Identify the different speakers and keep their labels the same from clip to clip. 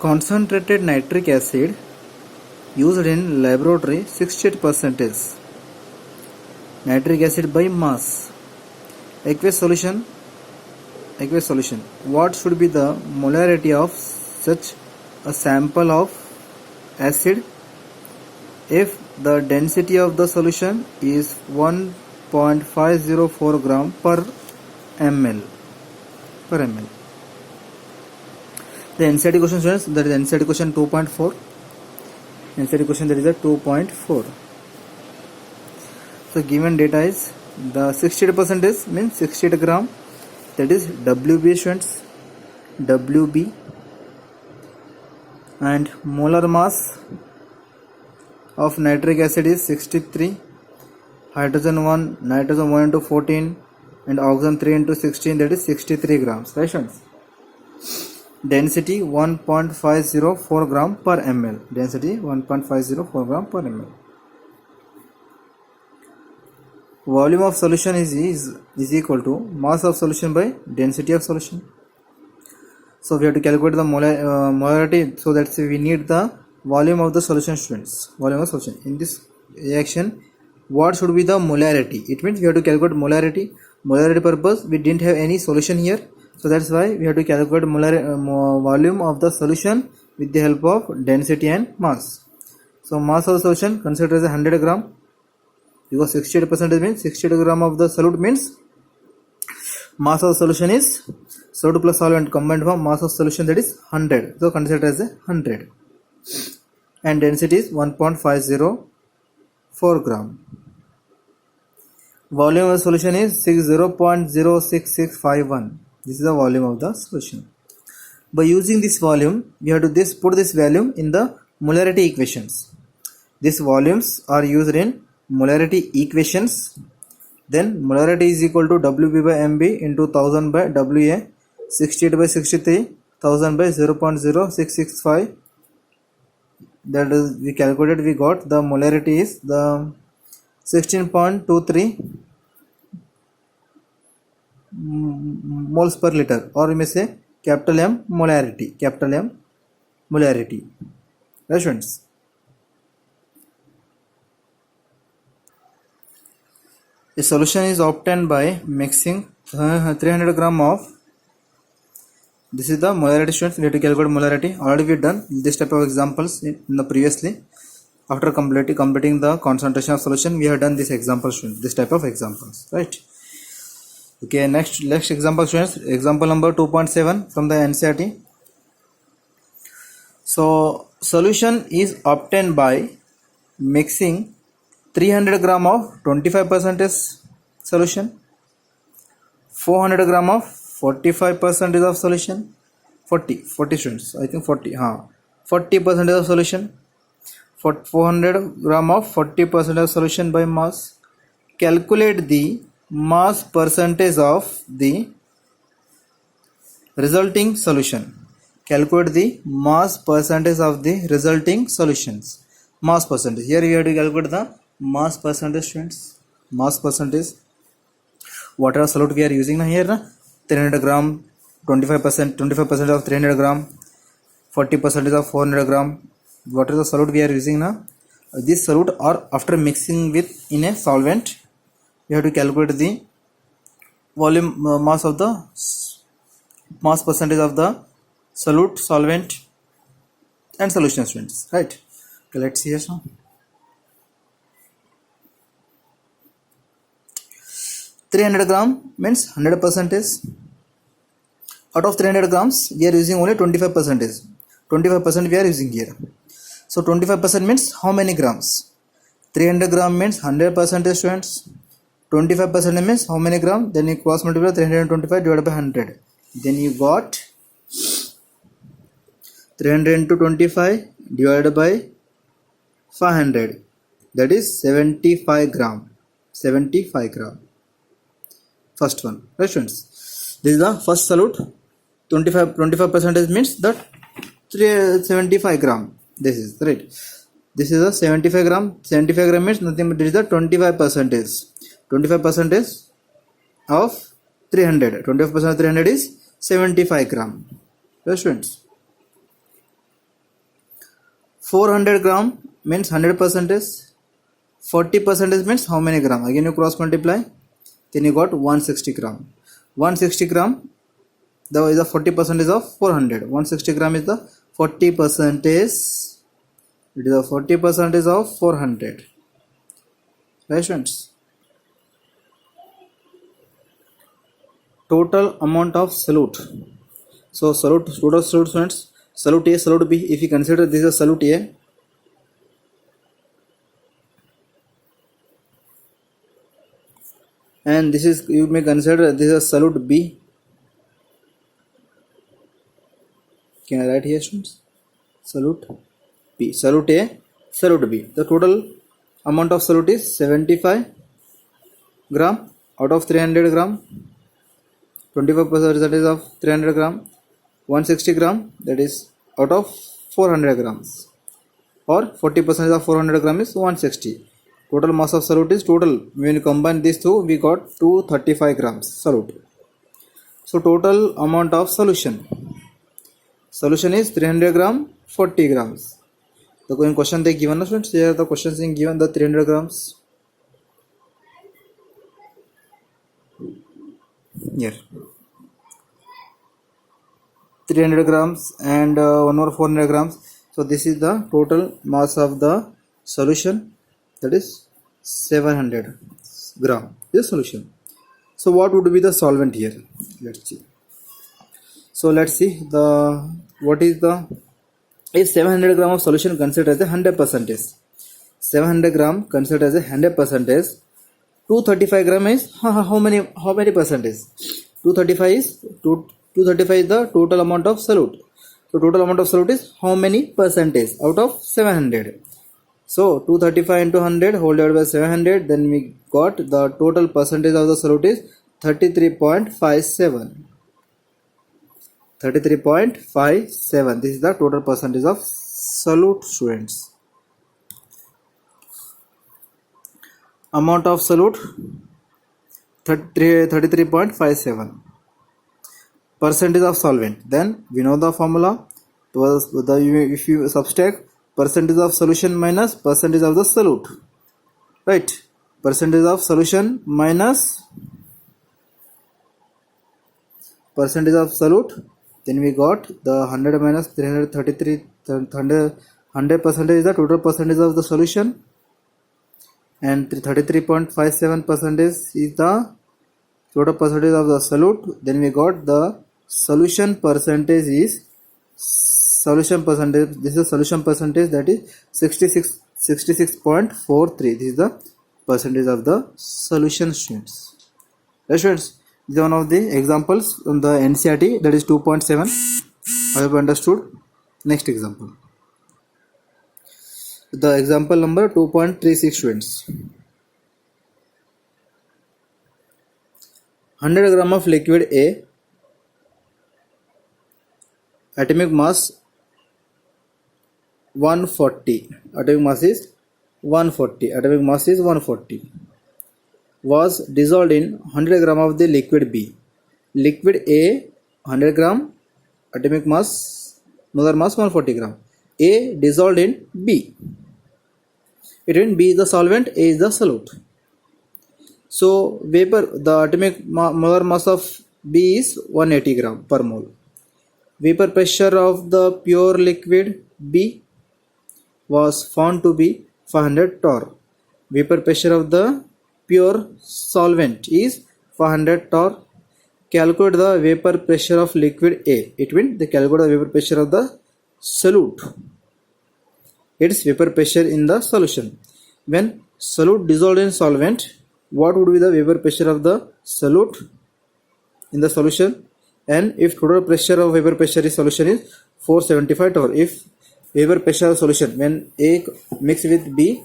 Speaker 1: Concentrated nitric acid used in laboratory 68%. Nitric acid by mass. Aqueous solution. What should be the molarity of such a sample of acid if the density of the solution is 1.504 gram per ml? The NCERT question, students, that is NCERT question 2.4. NCERT question that is a 2.4. So given data is the 68% means 68 gram, that is WB, students, WB, and molar mass of nitric acid is 63, hydrogen 1 into 14 and oxygen 3 into 16, that is 63 grams, right, students? Density 1.504 gram per ml. Density 1.504 gram per ml. Volume of solution is equal to mass of solution by density of solution. So we have to calculate the molarity. So that's we need the volume of the solution, students. Volume of solution. In this reaction, what should be the molarity? It means we have to calculate molarity. Molarity purpose, we didn't have any solution here. So that's why we have to calculate volume of the solution with the help of density and mass. So mass of the solution consider as 100 gram, because 68% means 68 gram of the solute means mass of the solution is solute plus solvent combined form, mass of solution, that is 100. So consider as 100, and density is 1.504 gram. Volume of the solution is 0.06651. This is the volume of the solution. By using this volume, we have to put this value in the molarity equations. These volumes are used in molarity equations. Then molarity is equal to WB by MB into 1000 by WA, 68 by 63, 1000 by 0.0665. That is, we calculated, we got the molarity is the 16.23 moles per liter, or we may say capital M molarity. Right, students? A solution is obtained by mixing 300 gram of, this is the molarity, students. We have to calculate molarity. Already we have done this type of examples in the previously. After completing the concentration of solution, we have done this example, students, this type of examples, right? Okay, next example, students, example number 2.7 from the NCERT. So solution is obtained by mixing 300 gram of 25% solution, 400 gram of 45% of solution, 40 students, I think 40% of solution, 400 gram of 40% of solution by mass. Calculate the mass percentage of the resulting solution. Calculate the mass percentage of the resulting solutions. Mass percentage. Here we have to calculate the mass percentage, students. Mass percentage. Whatever solute we are using here, 300 gram, 25% of 300 gram, 40% of 400 gram. What is the solute we are using now? This solute, or after mixing with in a solvent, we have to calculate the volume mass of the mass percentage of the solute, solvent, and solution, students, right? Okay, let's see here now. 300 gram means 100%. Out of 300 grams, we are using only 25%. 25% we are using here. So 25% means how many grams? 300 gram means 100%, students. 25% means how many gram? Then you cross multiply 325 divided by 100. Then you got 300 into 25 divided by 500. That is 75 gram. 75 gram. First one, right, students? This is the first solute. 25% means that 75 gram. This is right. This is a 75 gram. 75 gram means nothing but it is the 25%. 25% of 300. 25% of 300 is 75 gram. Right, students? 400 gram means 100 percentage. 40 percentage means how many gram? Again you cross multiply, then you got 160 gram. 160 gram is the 40 percentage of 400. 160 gram is the 40 percentage. It is the 40 percentage of 400. Right, students? Total amount of solute. So solute, total solute, students, solute A, solute B. If you consider this is solute A, and this is, you may consider this is solute B. Can I write here, students? Solute B, solute A, solute B. The total amount of solute is 75 gram out of 300 gram. 25% of 300 gram. 160 gram, that is out of 400 grams, or 40% of 400 gram is 160. Total mass of solute is total. When you combine these two, we got 235 grams solute. So total amount of solution. Solution is 300 gram, 40 grams. The question they given us, students, here the questions is given the 300 grams. Here 300 grams and one more 400 grams. So this is the total mass of the solution, that is 700 gram is solution. So what would be the solvent here? Let's see. So let's see the what is the is 700 gram of solution considered as a 100 percentage. 700 gram considered as a 100 percentage. 235 gram is how many percentage? 235 is 235 is the total amount of solute. So total amount of solute is how many percentage out of 700? So 235 into 100 whole divided by 700, then we got the total percentage of the solute is 33.57. 33.57. This is the total percentage of solute, students. Amount of solute 33.57. Percentage of solvent. Then we know the formula. If you subtract percentage of solution minus percentage of the solute, right? Percentage of solution minus percentage of solute. Then we got the 100 minus 333. 100 percentage is the total percentage of the solution, and 33.57 percentage is the total percentage of the solute. Then we got the solution percentage is solution percentage. This is solution percentage, that is 66.43. This is the percentage of the solution, students. Right, students? This is one of the examples on the NCERT, that is 2.7. I have understood. Next example. The example number 2.36, students. 100 gram of liquid A, atomic mass 140. Atomic mass is 140. Atomic mass is 140. Was dissolved in 100 gram of the liquid B. Liquid A 100 gram, atomic mass, molar mass 140 gram. A dissolved in B. It means B is the solvent, A is the solute. So vapor, the atomic molar mass of B is 180 gram per mole. Vapor pressure of the pure liquid B was found to be 500 torr. Vapor pressure of the pure solvent is 500 torr. Calculate the vapor pressure of liquid A. It means they calculate the vapor pressure of the solute. Its vapor pressure in the solution. When solute dissolved in solvent, what would be the vapor pressure of the solute in the solution? And if total pressure of vapor pressure is solution is 475 torr. If vapor pressure of solution when A mixed with B,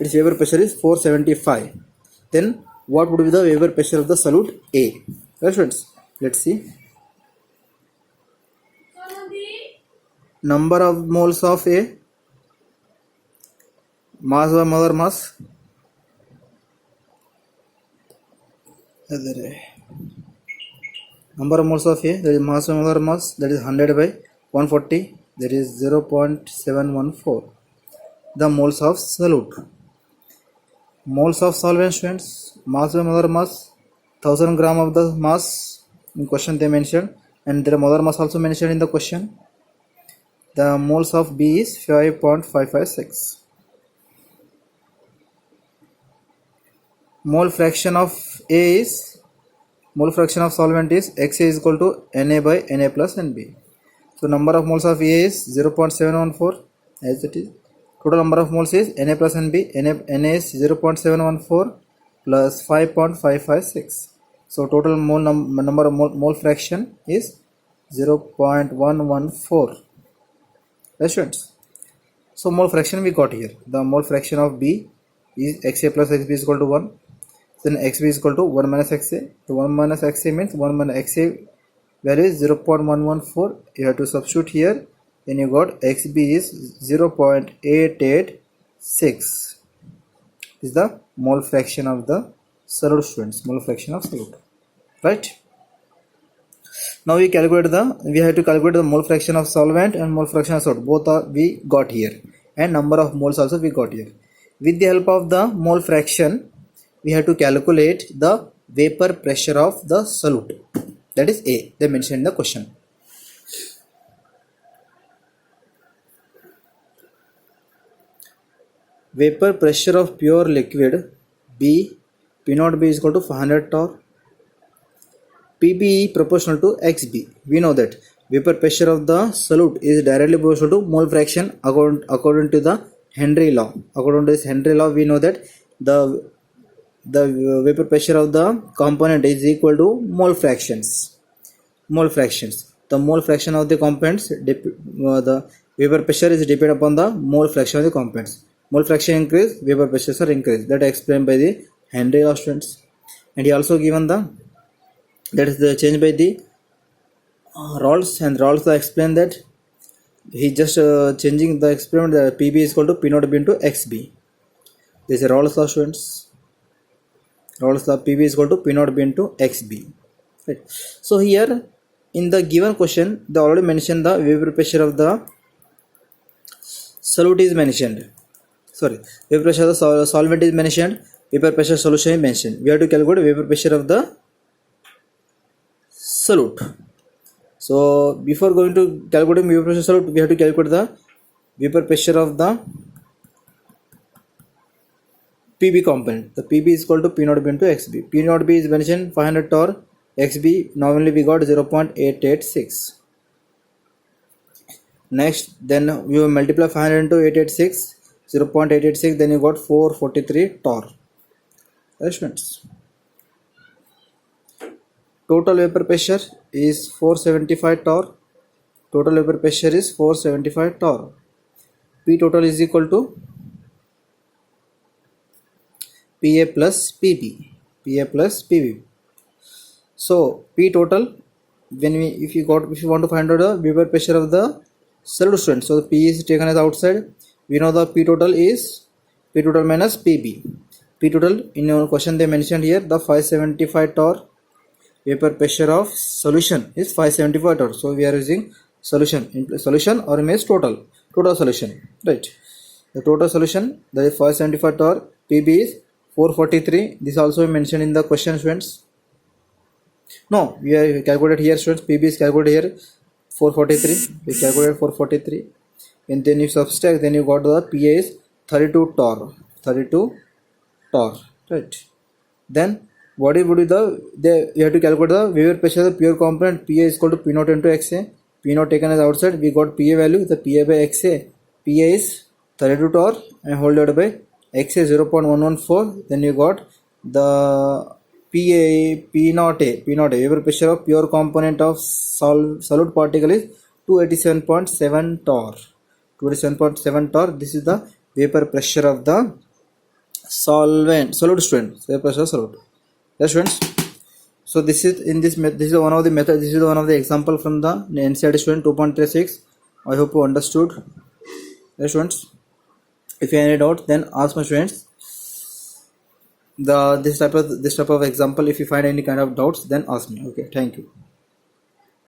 Speaker 1: its vapor pressure is 475. Then what would be the vapor pressure of the solute A? Right, friends? Let's see. Number of moles of A, mass by molar mass. Number of moles of A, that is mass by molar mass, that is 100 by 140, that is 0.714. the moles of solute. Moles of solvent, students, mass by molar mass, 1000 gram of the mass in question they mentioned, and their molar mass also mentioned in the question. The moles of B is 5.556. Mole fraction of A is, mole fraction of solvent is XA is equal to Na by Na plus Nb. So number of moles of A is 0.714 as it is. Total number of moles is Na plus Nb. Na is 0.714 plus 5.556. So total mole number of mole fraction is 0.114. Right, students? So mole fraction we got here. The mole fraction of B is XA plus XB is equal to 1. Then XB is equal to 1 minus XA. So 1 minus XA means 1 minus XA value is 0.114. You have to substitute here. Then you got XB is 0.886. Is the mole fraction of the solute, students. Mole fraction of solute. Right? Now we have to calculate the mole fraction of solvent and mole fraction of solute. Both are we got here, and number of moles also we got here. With the help of the mole fraction, we have to calculate the vapor pressure of the solute. That is A. They mentioned in the question. Vapor pressure of pure liquid B, P naught B is equal to 500 torr. PB proportional to XB. We know that vapor pressure of the solute is directly proportional to mole fraction according to the Henry law. According to this Henry law, we know that the vapor pressure of the component is equal to mole fractions. The mole fraction of the components, the vapor pressure is dependent upon the mole fraction of the components. Mole fraction increase, vapor pressures are increased. That is explained by the Henry law, students. And he also given the, that is the change by the Rawls, and Rawls explained that he just changing the experiment, the PB is equal to P naught B into XB. This is Rawls law, students. Rawls law, PB is equal to P naught B into XB. Right. So here in the given question, they already mentioned the vapor pressure of the solute is mentioned. Sorry, vapor pressure of the solvent is mentioned. Vapor pressure solution is mentioned. We have to calculate vapor pressure of the solute. So before going to calculating vapor pressure solute, we have to calculate the vapor pressure of the PB component. The PB is equal to P naught B into XB. P naught B is mentioned 500 torr. XB normally we got 0.886. Next, then you multiply 500 into 886, 0.886. Then you got 443 torr. Right, students? Total vapor pressure is 475 torr. Total vapor pressure is 475 torr. P total is equal to PA plus PB. PA plus PB. So P total, if you want to find out the vapor pressure of the solute, student, so the P is taken as outside. We know the P total is P total minus PB. P total in your question they mentioned here the 575 torr. Vapor pressure of solution is 575 torr. So we are using solution or means total solution, right? The total solution, that is 575 torr. PB is 443. This also mentioned in the question, students. No, we are calculated here, students. PB is calculated here 443. We calculated 443, and then you subtract. Then you got the PA is 32 torr. 32 torr, right? Then what would be you have to calculate the vapor pressure of the pure component. PA is equal to P naught into XA. P naught taken as outside. We got PA value. The PA by XA. PA is 32 torr and whole divided by XA 0.114. Then you got the P naught A. Vapor pressure of pure component of solute particle is 287.7 torr. 287.7 torr. This is the vapor pressure of the solute, student. Vapor pressure of solute. Yes, students. So this is one of the method. This is one of the example from the NCERT student 2.36. I hope you understood. Yes, students. If you have any doubt, then ask my students. This type of example. If you find any kind of doubts, then ask me. Okay. Thank you.